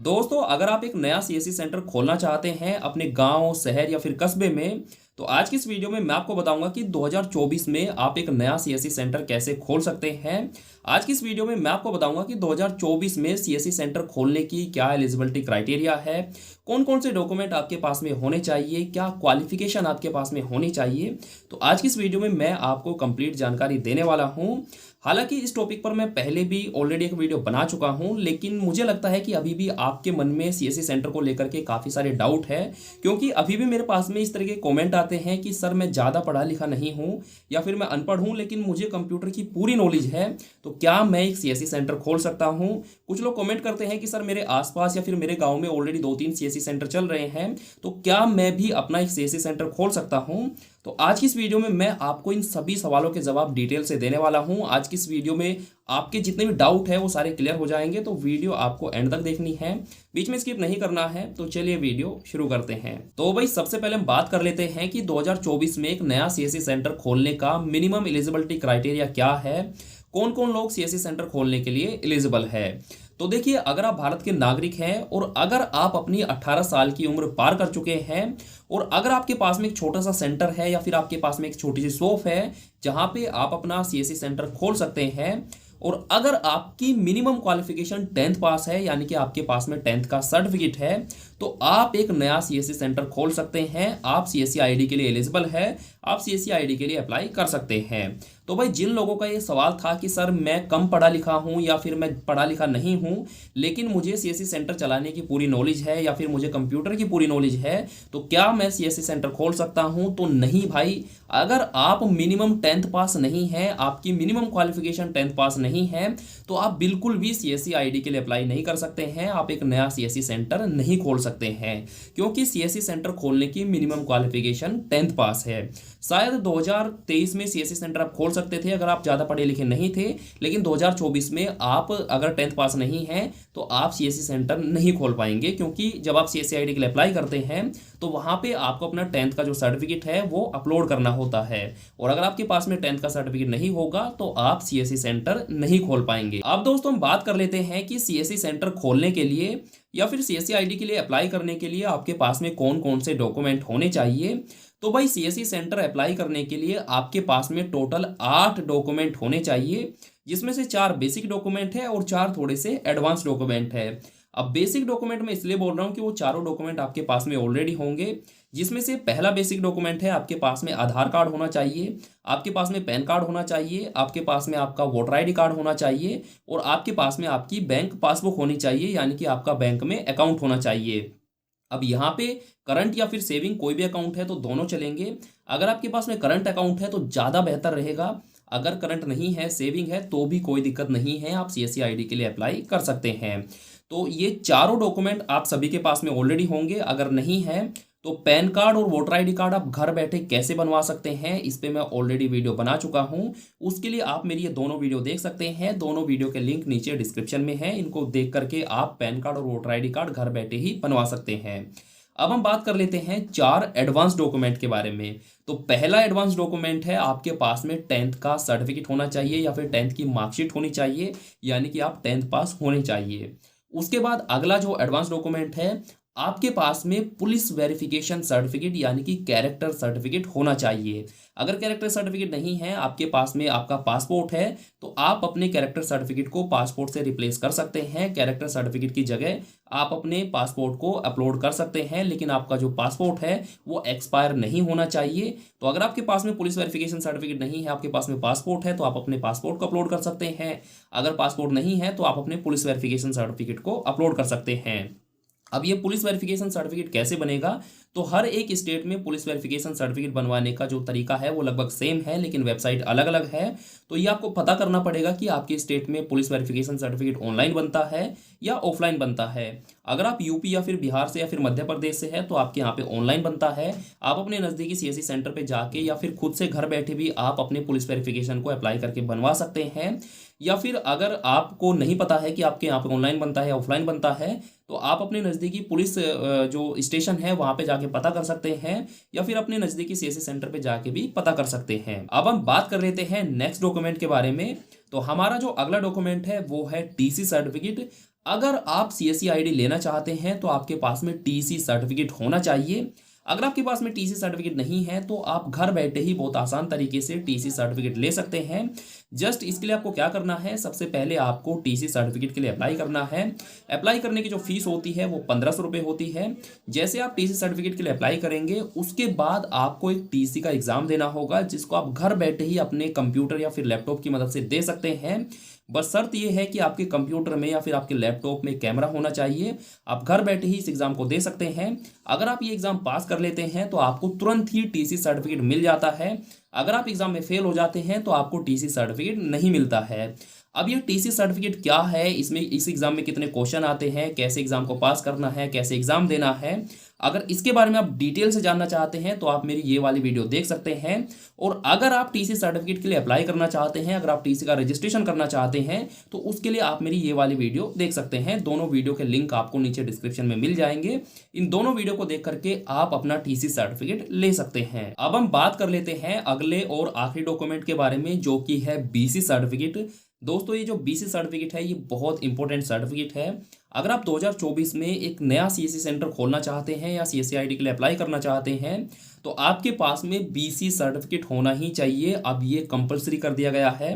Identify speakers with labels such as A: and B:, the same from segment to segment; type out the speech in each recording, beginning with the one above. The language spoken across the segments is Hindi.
A: दोस्तों, अगर आप एक नया सीएससी सेंटर खोलना चाहते हैं अपने गांव, शहर या फिर कस्बे में, तो आज की इस वीडियो में मैं आपको बताऊंगा कि 2024 में आप एक नया सीएससी सेंटर कैसे खोल सकते हैं। आज की इस वीडियो में मैं आपको बताऊंगा कि 2024 में सीएससी सेंटर खोलने की क्या एलिजिबिलिटी क्राइटेरिया है, कौन कौन से डॉक्यूमेंट आपके पास में होने चाहिए, क्या क्वालिफिकेशन आपके पास में होनी चाहिए। तो आज की इस वीडियो में मैं आपको कंप्लीट जानकारी देने वाला हूं। हालांकि इस टॉपिक पर मैं पहले भी ऑलरेडी एक वीडियो बना चुका हूं, लेकिन मुझे लगता है कि अभी भी आपके मन में सीएससी सेंटर को लेकर के काफ़ी सारे डाउट है, क्योंकि अभी भी मेरे पास में इस तरह के कमेंट आते हैं कि सर मैं ज़्यादा पढ़ा लिखा नहीं हूं या फिर मैं अनपढ़ हूं, लेकिन मुझे कंप्यूटर की पूरी नॉलेज है, तो क्या मैं एक सीएससी सेंटर खोल सकता हूं। कुछ लोग कमेंट करते हैं कि सर मेरे आसपास या फिर मेरे गाँव में ऑलरेडी 2-3 सीएससी सेंटर चल रहे हैं, तो क्या मैं भी अपना एक सीएससी सेंटर खोल सकता हूं। तो आज की इस वीडियो में मैं आपको इन सभी सवालों के जवाब डिटेल से देने वाला हूं। आज की इस वीडियो में आपके जितने भी डाउट है वो सारे क्लियर हो जाएंगे, तो वीडियो आपको एंड तक देखनी है, बीच में स्किप नहीं करना है। तो चलिए वीडियो शुरू करते हैं। तो भाई सबसे पहले हम बात कर लेते हैं कि 2024 में एक नया सीएससी सेंटर खोलने का मिनिमम एलिजिबिलिटी क्राइटेरिया क्या है, कौन कौन लोग सीएससी सेंटर खोलने के लिए एलिजिबल है। तो देखिए, अगर आप भारत के नागरिक हैं और अगर आप अपनी 18 साल की उम्र पार कर चुके हैं और अगर आपके पास में एक छोटा सा सेंटर है या फिर आपके पास में एक छोटी सी शॉप है जहां पे आप अपना सीएससी सेंटर खोल सकते हैं, और अगर आपकी मिनिमम क्वालिफिकेशन 10th पास है, यानी कि आपके पास में 10th का सर्टिफिकेट है, तो आप एक नया सीएससी सेंटर खोल सकते हैं। आप सीएससी आईडी के लिए एलिजिबल है, आप सीएससी आईडी के लिए अप्लाई कर सकते हैं। तो भाई जिन लोगों का ये सवाल था कि सर मैं कम पढ़ा लिखा हूं या फिर मैं पढ़ा लिखा नहीं हूं लेकिन मुझे सीएससी सेंटर चलाने की पूरी नॉलेज है या फिर मुझे कंप्यूटर की पूरी नॉलेज है, तो क्या मैं सीएससी सेंटर खोल सकता हूं। तो नहीं भाई, अगर आप मिनिमम 10th पास नहीं है, आपकी मिनिमम क्वालिफिकेशन 10th पास नहीं है, तो आप बिल्कुल भी सीएससी आईडी के लिए अप्लाई नहीं कर सकते हैं। आप एक नया सीएससी सेंटर नहीं खोल सकते हैं, क्योंकि सीएससी सेंटर खोलने की मिनिमम क्वालिफिकेशन 10th पास है। शायद 2023 में सीएससी सेंटर आप खोल सकते थे अगर आप ज़्यादा पढ़े लिखे नहीं थे, लेकिन 2024 में आप अगर 10th पास नहीं हैं तो आप सीएससी सेंटर नहीं खोल पाएंगे, क्योंकि जब आप सीएससी आईडी के लिए अप्लाई करते हैं तो वहाँ पे आपको अपना 10th का जो सर्टिफिकेट है वो अपलोड करना होता है, और अगर आपके पास में 10th का सर्टिफिकेट नहीं होगा तो आप सीएससी सेंटर नहीं खोल पाएंगे। अब दोस्तों हम बात कर लेते हैं कि सीएससी सेंटर खोलने के लिए या फिर सीएससी आईडी के लिए अप्लाई करने के लिए आपके पास में कौन कौन से डॉक्यूमेंट होने चाहिए। तो भाई सीएससी सेंटर अप्लाई करने के लिए आपके पास में टोटल 8 डॉक्यूमेंट होने चाहिए, जिसमें से 4 बेसिक डॉक्यूमेंट है और 4 थोड़े से एडवांस डॉक्यूमेंट है। अब बेसिक डॉक्यूमेंट मैं इसलिए बोल रहा हूँ कि वो चारों डॉक्यूमेंट आपके पास में ऑलरेडी होंगे, जिसमें से पहला बेसिक डॉक्यूमेंट है आपके पास में आधार कार्ड होना चाहिए, आपके पास में पैन कार्ड होना चाहिए, आपके पास में आपका वोटर आईडी कार्ड होना चाहिए, और आपके पास में आपकी बैंक पासबुक होनी चाहिए, यानी कि आपका बैंक में अकाउंट होना चाहिए। अब यहाँ पे करंट या फिर सेविंग कोई भी अकाउंट है तो दोनों चलेंगे। अगर आपके पास में करंट अकाउंट है तो ज़्यादा बेहतर रहेगा, अगर करंट नहीं है, सेविंग है, तो भी कोई दिक्कत नहीं है, आप सीएससी आईडी के लिए अप्लाई कर सकते हैं। तो ये चारों डॉक्यूमेंट आप सभी के पास में ऑलरेडी होंगे। अगर नहीं है तो पैन कार्ड और वोटर आईडी कार्ड आप घर बैठे कैसे बनवा सकते हैं, इस पे मैं ऑलरेडी वीडियो बना चुका हूं। उसके लिए आप मेरी ये दोनों वीडियो देख सकते हैं, दोनों वीडियो के लिंक नीचे डिस्क्रिप्शन में है, इनको देख करके आप पैन कार्ड और वोटर आईडी कार्ड घर बैठे ही बनवा सकते हैं। अब हम बात कर लेते हैं 4 एडवांस डॉक्यूमेंट के बारे में। तो पहला एडवांस डॉक्यूमेंट है आपके पास में 10th का सर्टिफिकेट होना चाहिए या फिर 10th की मार्कशीट होनी चाहिए, यानी कि आप 10th पास होने चाहिए। उसके बाद अगला जो एडवांस डॉक्यूमेंट है, आपके पास में पुलिस वेरिफिकेशन सर्टिफिकेट यानी कि कैरेक्टर सर्टिफिकेट होना चाहिए। अगर कैरेक्टर सर्टिफिकेट नहीं है, आपके पास में आपका पासपोर्ट है, तो आप अपने कैरेक्टर सर्टिफिकेट को पासपोर्ट से रिप्लेस कर सकते हैं। कैरेक्टर सर्टिफिकेट की जगह आप अपने पासपोर्ट को अपलोड कर सकते हैं, लेकिन आपका जो पासपोर्ट है वो एक्सपायर नहीं होना चाहिए। तो अगर आपके पास में पुलिस वेरिफिकेशन सर्टिफिकेट नहीं है, आपके पास में पासपोर्ट है, तो आप अपने पासपोर्ट को अपलोड कर सकते हैं। अगर पासपोर्ट नहीं है तो आप अपने पुलिस वेरिफिकेशन सर्टिफिकेट को अपलोड कर सकते हैं। अब ये पुलिस वेरिफिकेशन सर्टिफिकेट कैसे बनेगा, तो हर एक स्टेट में पुलिस वेरिफिकेशन सर्टिफिकेट बनवाने का जो तरीका है वो लगभग सेम है, लेकिन वेबसाइट अलग अलग है। तो ये आपको पता करना पड़ेगा कि आपके स्टेट में पुलिस वेरिफिकेशन सर्टिफिकेट ऑनलाइन बनता है या ऑफलाइन बनता है। अगर आप यूपी या फिर बिहार से या फिर मध्य प्रदेश से है तो आपके यहाँ पे ऑनलाइन बनता है। आप अपने नज़दीकी सीएससी सेंटर पे जाके या फिर खुद से घर बैठे भी आप अपने पुलिस वेरिफिकेशन को अप्लाई करके बनवा सकते हैं। या फिर अगर आपको नहीं पता है कि आपके यहाँ पे ऑनलाइन बनता है या ऑफलाइन बनता है, तो आप अपने नज़दीकी पुलिस जो स्टेशन है वहाँ पे जाके पता कर सकते हैं, या फिर अपने नज़दीकी सीएससी सेंटर पे जाके भी पता कर सकते हैं। अब हम बात कर लेते हैं नेक्स्ट डॉक्यूमेंट के बारे में। तो हमारा जो अगला डॉक्यूमेंट है वो है टीसी सर्टिफिकेट। अगर आप सीएससी आईडी लेना चाहते हैं तो आपके पास में टीसी सर्टिफिकेट होना चाहिए। अगर आपके पास में टीसी सर्टिफिकेट नहीं है तो आप घर बैठे ही बहुत आसान तरीके से टीसी सर्टिफिकेट ले सकते हैं। जस्ट इसके लिए आपको क्या करना है, सबसे पहले आपको टीसी सर्टिफिकेट के लिए अप्लाई करना है। अप्लाई करने की जो फीस होती है वो 1500 रुपये होती है। जैसे आप टीसी सर्टिफिकेट के लिए अप्लाई करेंगे उसके बाद आपको एक टीसी का एग्जाम देना होगा, जिसको आप घर बैठे ही अपने कंप्यूटर या फिर लैपटॉप की मदद से दे सकते हैं। बस शर्त यह है कि आपके कंप्यूटर में या फिर आपके लैपटॉप में कैमरा होना चाहिए। आप घर बैठे ही इस एग्जाम को दे सकते हैं। अगर आप ये एग्जाम पास कर लेते हैं तो आपको तुरंत ही टीसी सर्टिफिकेट मिल जाता है। अगर आप एग्जाम में फेल हो जाते हैं तो आपको टीसी सर्टिफिकेट नहीं मिलता है। अब ये टीसी सर्टिफिकेट क्या है, इसमें इस एग्जाम में कितने क्वेश्चन आते हैं, कैसे एग्जाम को पास करना है, कैसे एग्जाम देना है, अगर इसके बारे में आप डिटेल से जानना चाहते हैं तो आप मेरी ये वाली वीडियो देख सकते हैं। और अगर आप टीसी सर्टिफिकेट के लिए अप्लाई करना चाहते हैं, अगर आप टीसी का रजिस्ट्रेशन करना चाहते हैं तो उसके लिए आप मेरी ये वाली वीडियो देख सकते हैं। दोनों वीडियो के लिंक आपको नीचे डिस्क्रिप्शन में मिल जाएंगे। इन दोनों वीडियो को देख करके आप अपना टीसी सर्टिफिकेट ले सकते हैं। अब हम बात कर लेते हैं अगले और आखिरी डॉक्यूमेंट के बारे में, जो कि है बीसी सर्टिफिकेट। दोस्तों ये जो बीसी सर्टिफिकेट है ये बहुत इंपॉर्टेंट सर्टिफिकेट है। अगर आप 2024 में एक नया सीएससी सेंटर खोलना चाहते हैं या सीएससी आईडी के लिए अप्लाई करना चाहते हैं तो आपके पास में बीसी सर्टिफिकेट होना ही चाहिए। अब ये कंपलसरी कर दिया गया है।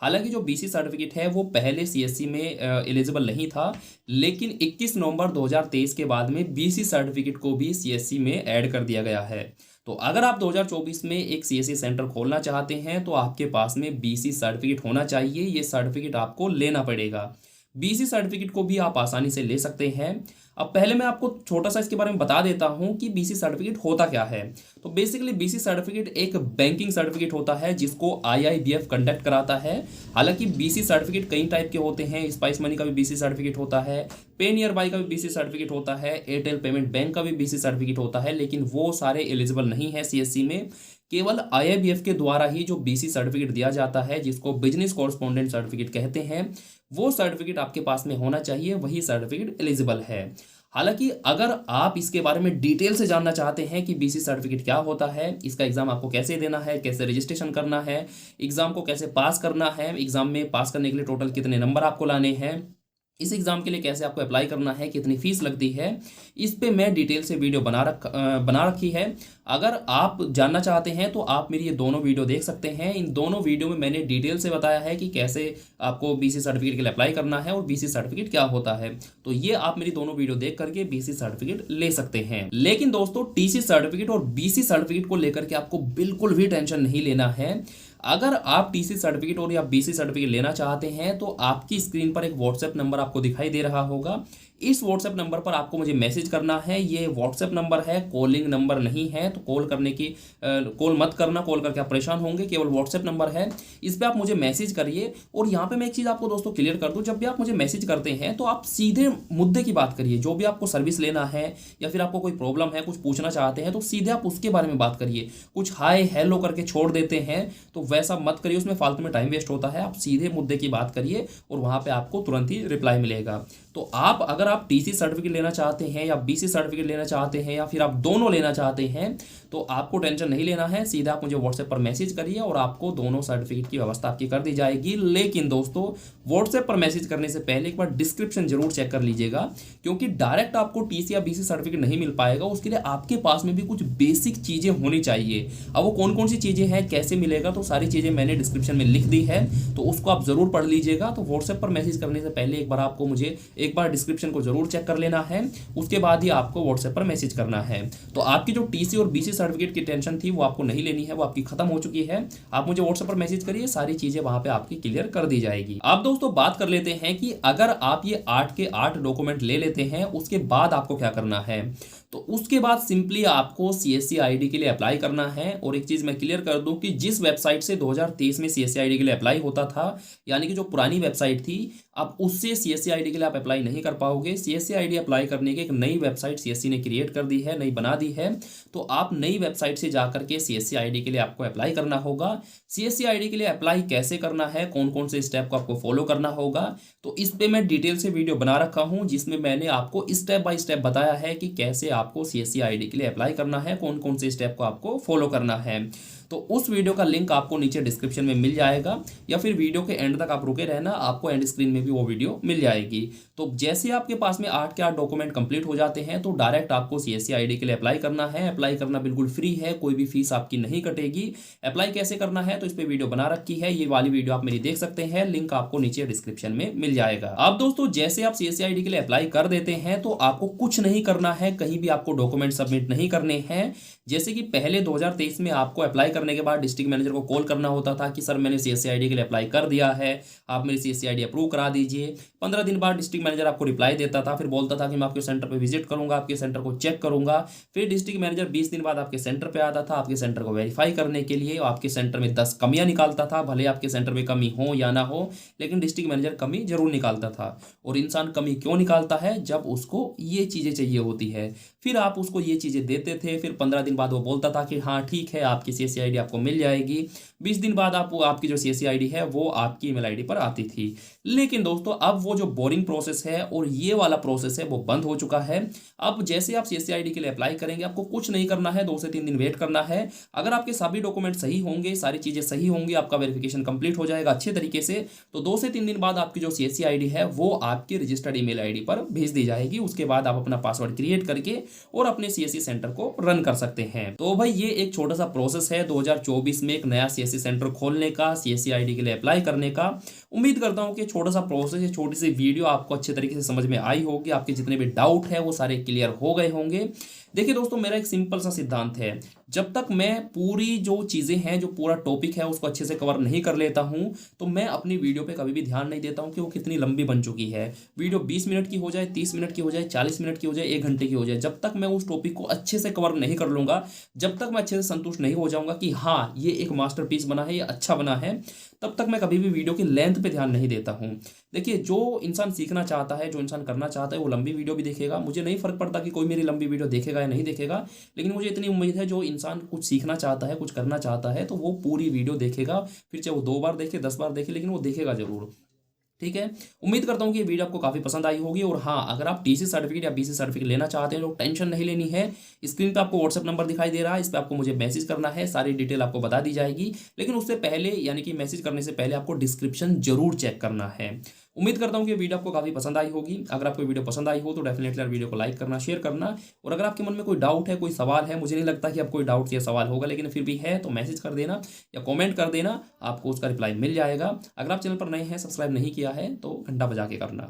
A: हालांकि जो बीसी सर्टिफिकेट है वो पहले सीएससी में एलिजिबल नहीं था, लेकिन 21 नवंबर 2023 के बाद में बीसी सर्टिफिकेट को भी सीएससी में ऐड कर दिया गया है। तो अगर आप 2024 में एक सीएससी सेंटर खोलना चाहते हैं तो आपके पास में बीसी सर्टिफिकेट होना चाहिए। ये सर्टिफिकेट आपको लेना पड़ेगा। बीसी सर्टिफिकेट को भी आप आसानी से ले सकते हैं। अब पहले मैं आपको छोटा सा इसके बारे में बता देता हूं कि बीसी सर्टिफिकेट होता क्या है। तो बेसिकली बीसी सर्टिफिकेट एक बैंकिंग सर्टिफिकेट होता है जिसको आईआईबीएफ कंडक्ट कराता है। हालांकि बीसी सर्टिफिकेट कई टाइप के होते हैं। स्पाइस मनी का भी बीसी सर्टिफिकेट होता है, पे नियर बाय का भी बीसी सर्टिफिकेट होता है, एयरटेल पेमेंट बैंक का भी बीसी सर्टिफिकेट होता है, लेकिन वो सारे एलिजिबल नहीं है सीएससी में। केवल आईआईबीएफ के द्वारा ही जो बीसी सर्टिफिकेट दिया जाता है, जिसको बिजनेस कॉरस्पॉन्डेंट सर्टिफिकेट कहते हैं, वो सर्टिफिकेट आपके पास में होना चाहिए, वही सर्टिफिकेट एलिजिबल है। हालांकि अगर आप इसके बारे में डिटेल से जानना चाहते हैं कि बीसी सर्टिफिकेट क्या होता है, इसका एग्जाम आपको कैसे देना है, कैसे रजिस्ट्रेशन करना है, एग्जाम को कैसे पास करना है, एग्जाम में पास करने के लिए टोटल कितने नंबर आपको लाने हैं, इस एग्ज़ाम के लिए कैसे आपको अप्लाई करना है, कितनी फीस लगती है, इस पे मैं डिटेल से वीडियो बना रखी है। अगर आप जानना चाहते हैं तो आप मेरी ये दोनों वीडियो देख सकते हैं। इन दोनों वीडियो में मैंने डिटेल से बताया है कि कैसे आपको बीसी सर्टिफिकेट के लिए अप्लाई करना है और बीसी सर्टिफिकेट क्या होता है। तो ये आप मेरी दोनों वीडियो देख करके बीसी सर्टिफिकेट ले सकते हैं। लेकिन दोस्तों टीसी सर्टिफिकेट और बीसी सर्टिफिकेट को लेकर के आपको बिल्कुल भी टेंशन नहीं लेना है। अगर आप टीसी सर्टिफिकेट और या बीसी सर्टिफिकेट लेना चाहते हैं तो आपकी स्क्रीन पर एक व्हाट्सएप नंबर आपको दिखाई दे रहा होगा। इस व्हाट्सएप नंबर पर आपको मुझे मैसेज करना है। ये व्हाट्सएप नंबर है, कॉलिंग नंबर नहीं है, तो कॉल मत करना, कॉल करके आप परेशान होंगे। केवल व्हाट्सएप नंबर है, इस पर आप मुझे मैसेज करिए। और यहाँ पे मैं एक चीज़ आपको दोस्तों क्लियर कर दूँ, जब भी आप मुझे मैसेज करते हैं तो आप सीधे मुद्दे की बात करिए। जो भी आपको सर्विस लेना है या फिर आपको कोई प्रॉब्लम है, कुछ पूछना चाहते हैं, तो सीधे आप उसके बारे में बात करिए। कुछ हाय हेलो करके छोड़ देते हैं तो वैसा मत करिए, उसमें फालतू में टाइम वेस्ट होता है। आप सीधे मुद्दे की बात करिए और वहाँ पे आपको तुरंत ही रिप्लाई मिलेगा। तो अगर आप टीसी सर्टिफिकेट लेना चाहते हैं या बीसी सर्टिफिकेट लेना चाहते हैं या फिर आप दोनों लेना चाहते हैं तो आपको टेंशन नहीं लेना है। सीधा आप मुझे व्हाट्सएप पर मैसेज करिए और आपको दोनों सर्टिफिकेट की व्यवस्था आपकी कर दी जाएगी। लेकिन दोस्तों व्हाट्सएप पर मैसेज करने से पहले एक बार डिस्क्रिप्शन जरूर चेक कर लीजिएगा, क्योंकि डायरेक्ट आपको टीसी या बीसी सर्टिफिकेट नहीं मिल पाएगा। उसके लिए आपके पास में भी कुछ बेसिक चीज़ें होनी चाहिए। अब वो कौन कौन सी चीज़ें हैं, कैसे मिलेगा, तो सारी चीज़ें मैंने डिस्क्रिप्शन में लिख दी है, तो उसको आप जरूर पढ़ लीजिएगा। तो व्हाट्सएप पर मैसेज करने से पहले एक बार आपको मुझे एक बार डिस्क्रिप्शन को जरूर चेक कर लेना है, उसके बाद ही आपको व्हाट्सएप पर मैसेज करना है। तो आपकी जो टीसी और बीसी सर्टिफिकेट की टेंशन थी वो आपको नहीं लेनी है, वो आपकी खत्म हो चुकी है। आप मुझे व्हाट्सएप पर मैसेज करिए, सारी चीजें वहां पे आपकी क्लियर कर दी जाएगी। अब दोस्तों बात कर लेते हैं कि अगर आप ये 8 के 8 डॉक्यूमेंट ले लेते हैं उसके बाद आपको क्या करना है। तो उसके बाद सिंपली आपको सीएससी आईडी के लिए अप्लाई करना है। और एक चीज़ मैं क्लियर कर दूं कि जिस वेबसाइट से 2023 में सीएससी आईडी के लिए अप्लाई होता था, यानी कि जो पुरानी वेबसाइट थी, अब उससे सीएससी आईडी के लिए आप अप्लाई नहीं कर पाओगे। सीएससी आईडी अप्लाई करने की एक नई वेबसाइट सीएससी ने क्रिएट कर दी है, नई बना दी है। तो आप नई वेबसाइट से जाकर के सीएससी आईडी के लिए आपको अप्लाई करना होगा। सीएससी आईडी के लिए अप्लाई कैसे करना है, कौन कौन से स्टेप को आपको फॉलो करना होगा, तो इस पे मैं डिटेल से वीडियो बना रखा हूं, जिसमें मैंने आपको स्टेप बाय स्टेप बताया है कि कैसे आपको सीएससी आईडी के लिए अप्लाई करना है, कौन कौन से स्टेप को आपको फॉलो करना है। तो तो उस वीडियो का लिंक आपको नीचे डिस्क्रिप्शन में मिल जाएगा, या फिर वीडियो के एंड तक आप रुके रहना, आपको एंड स्क्रीन में भी वो वीडियो मिल जाएगी। तो जैसे आपके पास में 8 के 8 डॉक्यूमेंट कंप्लीट हो जाते हैं तो डायरेक्ट आपको सीएससी आईडी के लिए अप्लाई करना है। अप्लाई करना बिल्कुल फ्री है, कोई भी फीस आपकी नहीं कटेगी। अप्लाई कैसे करना है तो इस पर वीडियो बना रखी है, ये वाली वीडियो आप मेरी देख सकते हैं, लिंक आपको नीचे डिस्क्रिप्शन में मिल जाएगा। अब दोस्तों जैसे आप सीएससी आईडी के लिए अप्लाई कर देते हैं तो आपको कुछ नहीं करना है, कहीं भी आपको डॉक्यूमेंट सबमिट नहीं करने हैं। जैसे कि पहले 2023 में आपको अप्लाई करने के बाद डिस्ट्रिक्ट मैनेजर को कॉल करना होता था कि सर मैंने सीएससी आईडी के लिए अप्लाई कर दिया है, आप मेरी सीएससी आईडी अप्रूव करा दीजिए। 15 दिन बाद डिस्ट्रिक्ट मैनेजर आपको रिप्लाई देता था, फिर बोलता था कि मैं आपके सेंटर पर विजिट करूंगा, आपके सेंटर को चेक करूंगा। फिर डिस्ट्रिक्ट मैनेजर 20 दिन बाद आपके सेंटर पर आता था आपके सेंटर को वेरीफाई करने के लिए, आपके सेंटर में 10 कमियां निकालता था। भले आपके सेंटर में कमी हो या ना हो, लेकिन डिस्ट्रिक्ट मैनेजर कमी जरूर निकालता था। और इंसान कमी क्यों निकालता है? जब उसको ये चीज़ें चाहिए होती है। फिर आप उसको ये चीज़ें देते थे, फिर 15 दिन बाद वो बोलता था कि हाँ ठीक है, आपकी सीएससी आईडी आपको मिल जाएगी। 20 दिन बाद आपकी जो सीएससी आईडी है वो आपकी ईमेल आईडी पर आती थी। लेकिन दोस्तों अब वो जो बोरिंग प्रोसेस है और ये वाला प्रोसेस है वो बंद हो चुका है। अब जैसे आप सीएससी आईडी के लिए अप्लाई करेंगे, आपको कुछ नहीं करना है, 2 से 3 दिन वेट करना है। अगर आपके सभी डॉक्यूमेंट सही होंगे, सारी चीज़ें सही होंगी, आपका वेरिफिकेशन कंप्लीट हो जाएगा अच्छे तरीके से, तो 2 से 3 दिन बाद आपकी जो सीएससी आईडी है वो आपकी रजिस्टर्ड ईमेल आईडी पर भेज दी जाएगी। उसके बाद आप अपना पासवर्ड क्रिएट करके और अपने सीएससी सेंटर को रन कर सकते हैं। तो भाई ये एक छोटा सा प्रोसेस है 2024 में एक नया सीएससी सेंटर खोलने का, सीएससी आईडी के लिए अप्लाई करने का। उम्मीद करता हूं कि छोटा सा प्रोसेस है, छोटी सी वीडियो आपको अच्छे तरीके से समझ में आई होगी, आपके जितने भी डाउट है वो सारे क्लियर हो गए होंगे। देखिए दोस्तों, मेरा एक सिंपल सा सिद्धांत है, जब तक मैं पूरी जो चीज़ें हैं, जो पूरा टॉपिक है उसको अच्छे से कवर नहीं कर लेता हूं, तो मैं अपनी वीडियो पे कभी भी ध्यान नहीं देता हूं कि वो कितनी लंबी बन चुकी है। वीडियो 20 मिनट की हो जाए, 30 मिनट की हो जाए, 40 मिनट की हो जाए, 1 घंटे की हो जाए, जब तक मैं उस टॉपिक को अच्छे से कवर नहीं कर लूँगा, जब तक मैं अच्छे से संतुष्ट नहीं हो जाऊँगा कि हाँ ये एक मास्टरपीस बना है, ये अच्छा बना है, तब तक मैं कभी भी वीडियो की लेंथ पे ध्यान नहीं देता हूँ। देखिए, जो इंसान सीखना चाहता है, जो इंसान करना चाहता है, वो लंबी वीडियो भी देखेगा। मुझे नहीं फर्क पड़ता कि कोई मेरी लंबी वीडियो देखेगा या नहीं देखेगा, लेकिन मुझे इतनी उम्मीद है जो इंसान कुछ सीखना चाहता है, कुछ करना चाहता है, तो वो पूरी वीडियो देखेगा। फिर चाहे वो 2 बार देखे, 10 बार देखे, लेकिन वो देखेगा जरूर। ठीक है, उम्मीद करता हूँ कि ये वीडियो आपको काफ़ी पसंद आई होगी। और हाँ, अगर आप टीसी सर्टिफिकेट या बीसी सर्टिफिकेट लेना चाहते हैं तो टेंशन नहीं लेनी है। स्क्रीन पे आपको व्हाट्सएप नंबर दिखाई दे रहा है, इस पर आपको मुझे मैसेज करना है, सारी डिटेल आपको बता दी जाएगी। लेकिन उससे पहले, यानी कि मैसेज करने से पहले आपको डिस्क्रिप्शन जरूर चेक करना है। उम्मीद करता हूँ कि वीडियो आपको काफ़ी पसंद आई होगी। अगर आपको वीडियो पसंद आई हो तो डेफिनेटली वीडियो को लाइक करना, शेयर करना। और अगर आपके मन में कोई डाउट है, कोई सवाल है, मुझे नहीं लगता कि अब कोई डाउट या सवाल होगा, लेकिन फिर भी है तो मैसेज कर देना या कमेंट कर देना, आपको उसका रिप्लाई मिल जाएगा। अगर आप चैनल पर नए हैं, सब्सक्राइब नहीं किया है तो घंटा बजा के करना।